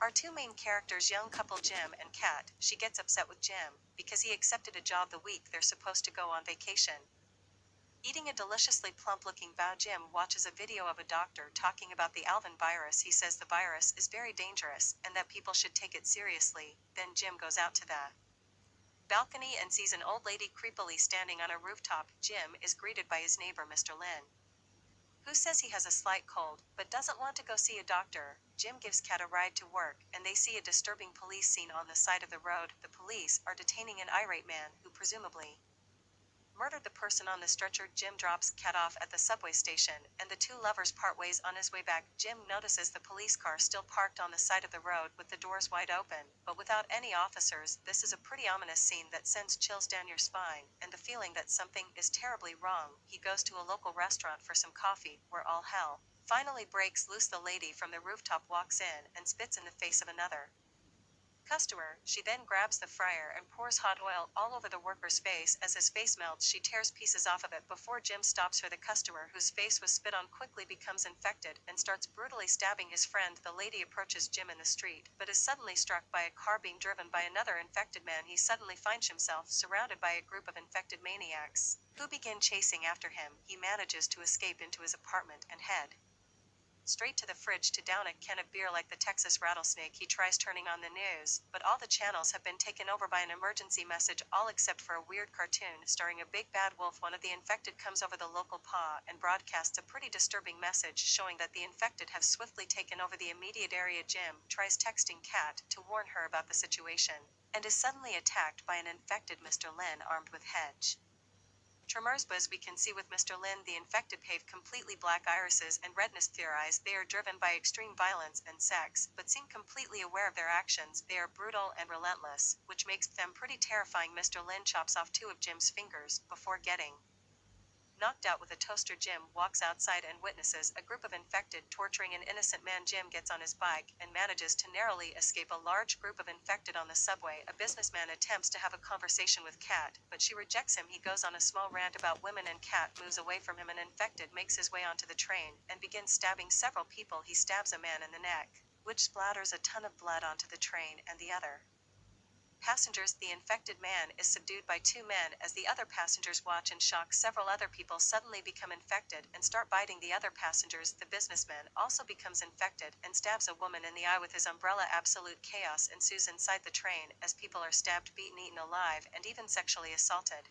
Our two main characters, young couple Jim and Kat, she gets upset with Jim because he accepted a job the week they're supposed to go on vacation. Eating a deliciously plump-looking bao, Jim watches a video of a doctor talking about the Alvin virus. He says the virus is very dangerous and that people should take it seriously. Then Jim goes out to the balcony and sees an old lady creepily standing on a rooftop. Jim is greeted by his neighbor, Mr. Lin, who says he has a slight cold, but doesn't want to go see a doctor. Jim gives Kat a ride to work, and they see a disturbing police scene on the side of the road. The police are detaining an irate man who presumably murdered the person on the stretcher. Jim drops Kat off at the subway station, and the two lovers part ways. On his way back, Jim notices the police car still parked on the side of the road with the doors wide open, but without any officers. This is a pretty ominous scene that sends chills down your spine, and the feeling that something is terribly wrong. He goes to a local restaurant for some coffee, where all hell finally breaks loose. The lady from the rooftop walks in and spits in the face of another customer. She then grabs the fryer and pours hot oil all over the worker's face. As his face melts, she tears pieces off of it before Jim stops her. The customer, whose face was spit on, quickly becomes infected and starts brutally stabbing his friend. The lady approaches Jim in the street, but is suddenly struck by a car being driven by another infected man. He suddenly finds himself surrounded by a group of infected maniacs who begin chasing after him. He manages to escape into his apartment and head straight to the fridge to down a can of beer. Like the Texas rattlesnake, he tries turning on the news, but all the channels have been taken over by an emergency message, all except for a weird cartoon starring a big bad wolf. One of the infected comes over the local PA and broadcasts a pretty disturbing message showing that the infected have swiftly taken over the immediate area. Jim tries texting Kat to warn her about the situation, and is suddenly attacked by an infected Mr. Lin armed with hedge trimmers. As we can see with Mr. Lin, the infected have completely black irises and redness theorized. They are driven by extreme violence and sex, but seem completely aware of their actions. They are brutal and relentless, which makes them pretty terrifying. Mr. Lin chops off two of Jim's fingers before getting knocked out with a toaster. Jim walks outside and witnesses a group of infected torturing an innocent man. Jim gets on his bike and manages to narrowly escape a large group of infected on the subway. A businessman attempts to have a conversation with Kat, but she rejects him. He goes on a small rant about women and Kat moves away from him. An infected makes his way onto the train and begins stabbing several people. He stabs a man in the neck, which splatters a ton of blood onto the train and the other passengers. The infected man is subdued by two men as the other passengers watch in shock. Several other people suddenly become infected and start biting the other passengers. The businessman also becomes infected and stabs a woman in the eye with his umbrella. Absolute chaos ensues inside the train as people are stabbed, beaten, eaten alive, and even sexually assaulted.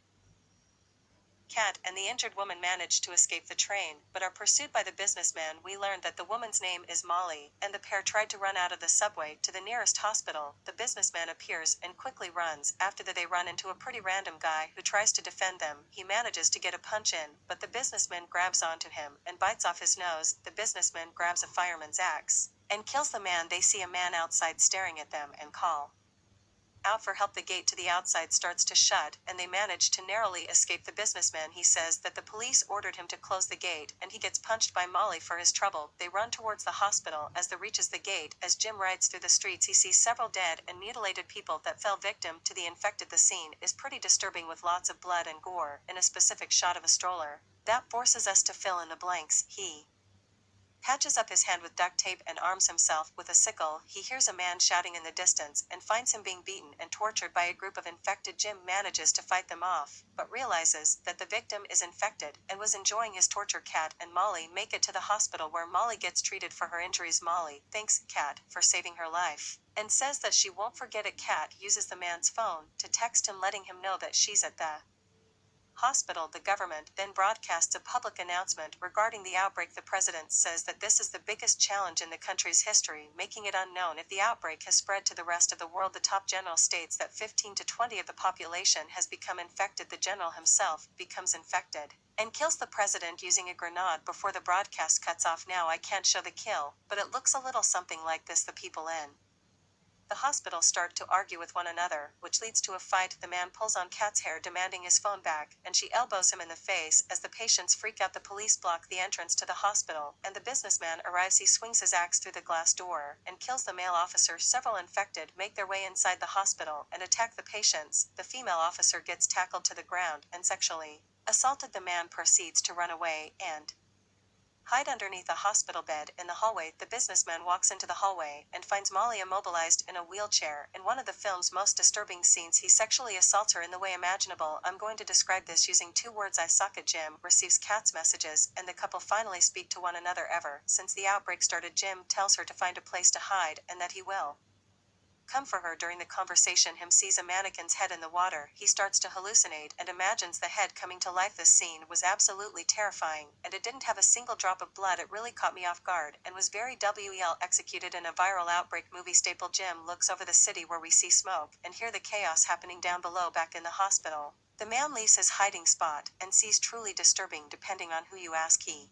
Kat and the injured woman manage to escape the train, but are pursued by the businessman. We learn that the woman's name is Molly, and the pair tried to run out of the subway to the nearest hospital. The businessman appears and quickly runs. After that, they run into a pretty random guy who tries to defend them. He manages to get a punch in, but the businessman grabs onto him and bites off his nose. The businessman grabs a fireman's axe and kills the man. They see a man outside staring at them and call out for help. The gate to the outside starts to shut, and they manage to narrowly escape. The businessman, he says that the police ordered him to close the gate, and he gets punched by Molly for his trouble. They run towards the hospital. As they reaches the gate, as Jim rides through the streets, he sees several dead and mutilated people that fell victim to the infected. The scene is pretty disturbing with lots of blood and gore. In a specific shot of a stroller that forces us to fill in the blanks, he patches up his hand with duct tape and arms himself with a sickle. He hears a man shouting in the distance and finds him being beaten and tortured by a group of infected. Jim manages to fight them off, but realizes that the victim is infected and was enjoying his torture. Kat and Molly make it to the hospital where Molly gets treated for her injuries. Molly thanks Kat for saving her life and says that she won't forget it. Kat uses the man's phone to text him, letting him know that she's at the hospital. The government then broadcasts a public announcement regarding the outbreak. The president says that this is the biggest challenge in the country's history, making it unknown if the outbreak has spread to the rest of the world. The top general states that 15 to 20 of the population has become infected. The general himself becomes infected and kills the president using a grenade before the broadcast cuts off. Now I can't show the kill, but it looks a little something like this. The people in the hospital start to argue with one another, which leads to a fight. The man pulls on Kat's hair, demanding his phone back, and she elbows him in the face. As the patients freak out, the police block the entrance to the hospital, and the businessman arrives. He swings his axe through the glass door and kills the male officer. Several infected make their way inside the hospital and attack the patients. The female officer gets tackled to the ground and sexually assaulted. The man proceeds to run away and Hide underneath a hospital bed in the hallway. The businessman walks into the hallway and finds Molly immobilized in a wheelchair. In one of the film's most disturbing scenes, he sexually assaults her in the way imaginable. I'm going to describe this using 2 words. I suck at Jim receives Kat's messages, and the couple finally speak to one another. Ever since the outbreak started, Jim tells her to find a place to hide and that he will come for her. During the conversation, him sees a mannequin's head in the water. He starts to hallucinate and imagines the head coming to life. This scene was absolutely terrifying, and it didn't have a single drop of blood. It really caught me off guard and was very well executed in a viral outbreak movie staple. Jim looks over the city where we see smoke and hear the chaos happening down below back in the hospital. The man leaves his hiding spot and sees truly disturbing depending on who you ask. He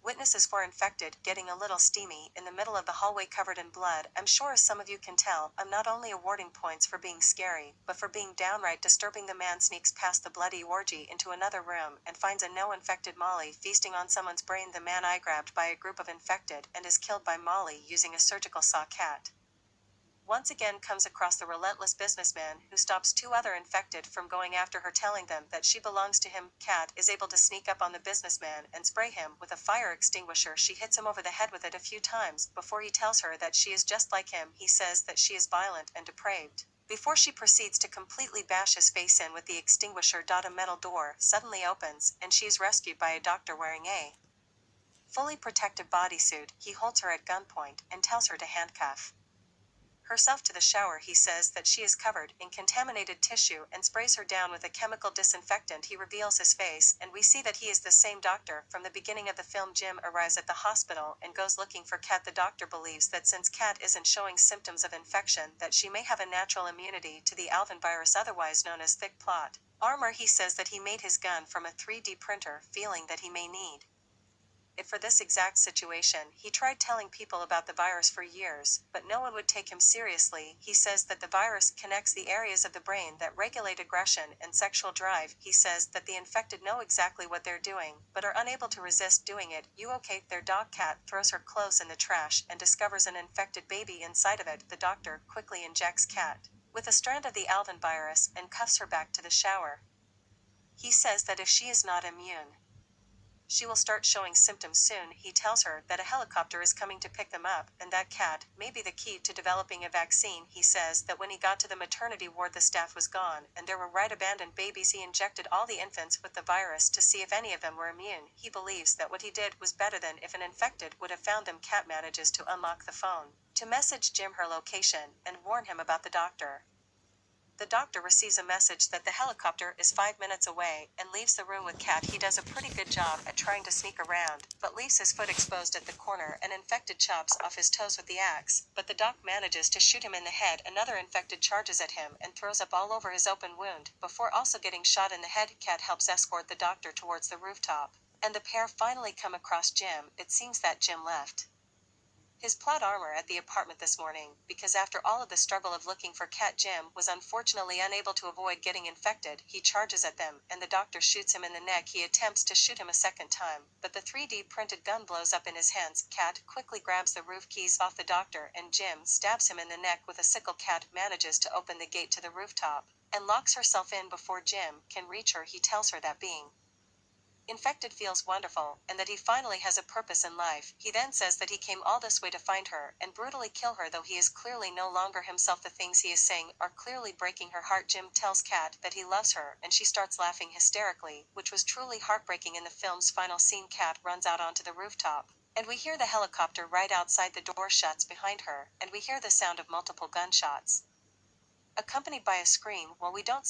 witnesses 4 infected, getting a little steamy, in the middle of the hallway covered in blood. I'm sure as some of you can tell, I'm not only awarding points for being scary, but for being downright disturbing. The man sneaks past the bloody orgy into another room and finds a no-infected Molly feasting on someone's brain. The man is grabbed by a group of infected and is killed by Molly using a surgical saw. Kat once again comes across the relentless businessman who stops 2 other infected from going after her, telling them that she belongs to him. Kat is able to sneak up on the businessman and spray him with a fire extinguisher. She hits him over the head with it a few times before he tells her that she is just like him. He says that she is violent and depraved before she proceeds to completely bash his face in with the extinguisher. A metal door suddenly opens and she is rescued by a doctor wearing a fully protective bodysuit. He holds her at gunpoint and tells her to handcuff herself to the shower. He says that she is covered in contaminated tissue and sprays her down with a chemical disinfectant. He reveals his face and we see that he is the same doctor from the beginning of the film. Jim arrives at the hospital and goes looking for Kat. The doctor believes that since Kat isn't showing symptoms of infection, that she may have a natural immunity to the Alvin virus, otherwise known as thick plot armor. He says that he made his gun from a 3D printer, feeling that he may need it for this exact situation. He tried telling people about the virus for years, but no one would take him seriously. He says that the virus connects the areas of the brain that regulate aggression and sexual drive. He says that the infected know exactly what they're doing, but are unable to resist doing it. You okay? Their dog Kat throws her clothes in the trash and discovers an infected baby inside of it. The doctor quickly injects Kat with a strand of the Alvin virus and cuffs her back to the shower. He says that if she is not immune, she will start showing symptoms soon. He tells her that a helicopter is coming to pick them up and that Kat may be the key to developing a vaccine. He says that when he got to the maternity ward, the staff was gone and there were abandoned babies. He injected all the infants with the virus to see if any of them were immune. He believes that what he did was better than if an infected would have found them. Kat manages to unlock the phone to message Jim her location and warn him about the doctor. The doctor receives a message that the helicopter is 5 minutes away and leaves the room with Kat. He does a pretty good job at trying to sneak around, but leaves his foot exposed at the corner. An infected chops off his toes with the axe, but the doc manages to shoot him in the head. Another infected charges at him and throws up all over his open wound, before also getting shot in the head. Kat helps escort the doctor towards the rooftop, and the pair finally come across Jim. It seems that Jim left his plot armor at the apartment this morning, because after all of the struggle of looking for Kat, Jim was unfortunately unable to avoid getting infected. He charges at them, and the doctor shoots him in the neck. He attempts to shoot him a second time, but the 3D printed gun blows up in his hands. Kat quickly grabs the roof keys off the doctor, and Jim stabs him in the neck with a sickle. Kat manages to open the gate to the rooftop, and locks herself in before Jim can reach her. He tells her that being infected feels wonderful, and that he finally has a purpose in life. He then says that he came all this way to find her and brutally kill her, though he is clearly no longer himself. The things he is saying are clearly breaking her heart. Jim tells Kat that he loves her, and she starts laughing hysterically, which was truly heartbreaking. In the film's final scene, Kat runs out onto the rooftop, and we hear the helicopter right outside. The door shuts behind her, and we hear the sound of multiple gunshots, accompanied by a scream. While we don't see